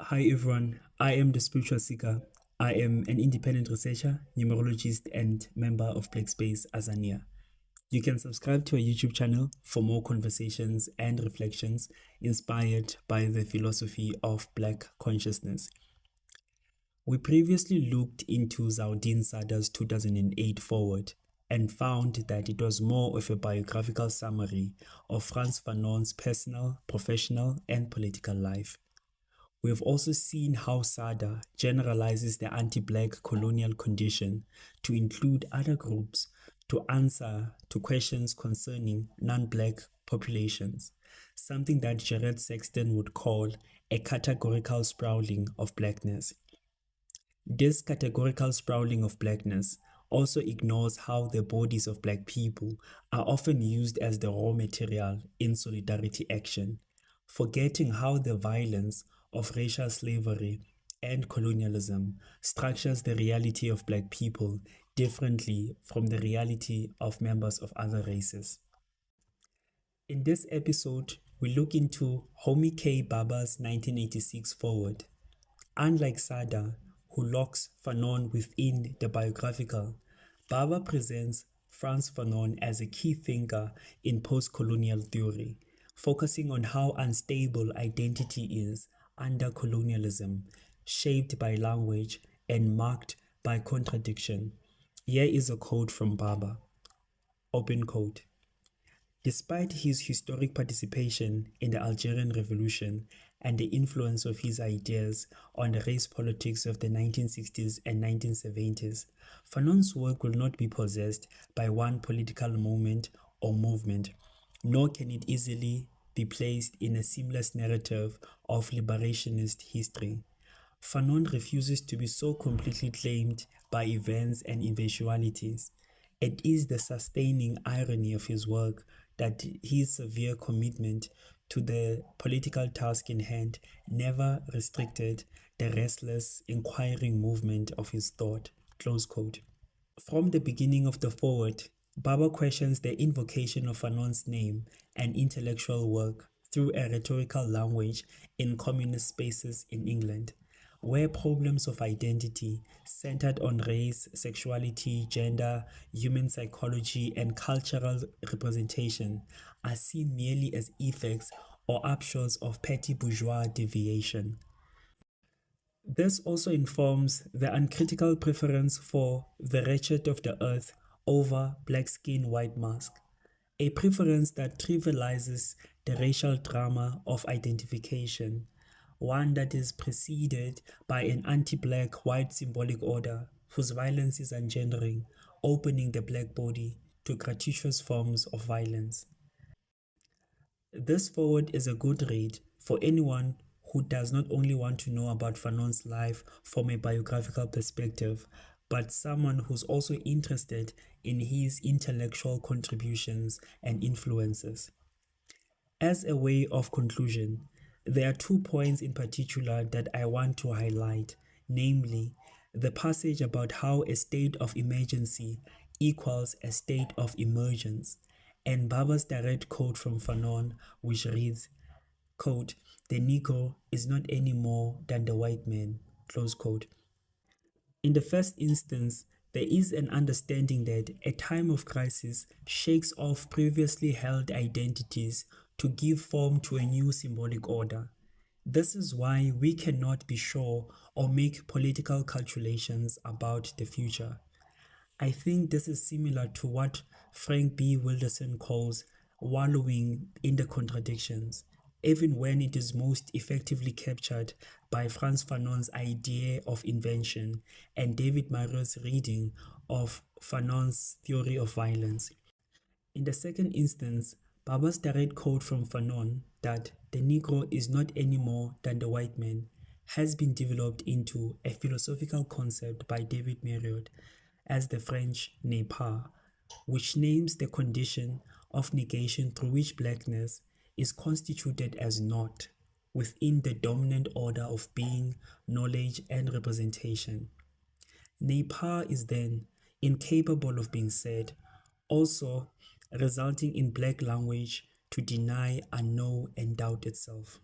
Hi everyone, I am the spiritual seeker. I am an independent researcher, numerologist, and member of Black Space Azania. You can subscribe to our YouTube channel for more conversations and reflections inspired by the philosophy of Black consciousness. We previously looked into Zaudin Sada's 2008 Foreword and found that it was more of a biographical summary of Frantz Fanon's personal, professional, and political life. We've also seen how Sada generalizes the anti-Black colonial condition to include other groups to answer to questions concerning non-Black populations, something that Jared Sexton would call a categorical sprawling of Blackness. This categorical sprawling of Blackness also ignores how the bodies of Black people are often used as the raw material in solidarity action, forgetting how the violence of racial slavery and colonialism structures the reality of Black people differently from the reality of members of other races. In this episode, we look into Homi K. Bhabha's 1986 Foreword. Unlike Sada, who locks Fanon within the biographical, Bhabha presents Frantz Fanon as a key thinker in postcolonial theory, focusing on how unstable identity is under colonialism, shaped by language and marked by contradiction. Here is a quote from Bhabha. Open quote. Despite his historic participation in the Algerian Revolution and the influence of his ideas on the race politics of the 1960s and 1970s, Fanon's work will not be possessed by one political moment or movement, nor can it easily be placed in a seamless narrative of liberationist history. Fanon refuses to be so completely claimed by events and eventualities. It is the sustaining irony of his work that his severe commitment to the political task in hand never restricted the restless, inquiring movement of his thought. Close quote. From the beginning of the foreword, Bhabha questions the invocation of Fanon's name and intellectual work through a rhetorical language in communist spaces in England, where problems of identity centered on race, sexuality, gender, human psychology, and cultural representation are seen merely as effects or upshots of petty bourgeois deviation. This also informs the uncritical preference for the wretched of the earth over black skin, white mask, a preference that trivializes the racial drama of identification, one that is preceded by an anti-black white symbolic order whose violence is engendering, opening the black body to gratuitous forms of violence. This foreword is a good read for anyone who does not only want to know about Fanon's life from a biographical perspective, but someone who's also interested in his intellectual contributions and influences. As a way of conclusion, there are 2 points in particular that I want to highlight, namely, the passage about how a state of emergency equals a state of emergence, and Bhabha's direct quote from Fanon, which reads, quote, "The Negro is not any more than the white man," close quote. In the first instance, there is an understanding that a time of crisis shakes off previously held identities to give form to a new symbolic order. This is why we cannot be sure or make political calculations about the future. I think this is similar to what Frank B. Wilderson calls wallowing in the contradictions, even when it is most effectively captured by Frantz Fanon's idea of invention and David Mario's reading of Fanon's theory of violence. In the second instance, Bhabha's direct quote from Fanon that the Negro is not any more than the white man has been developed into a philosophical concept by David Marriott as the French ne pas, which names the condition of negation through which blackness is constituted as not within the dominant order of being, knowledge, and representation. Ne pas is then incapable of being said, also resulting in black language to deny, unknow, and doubt itself.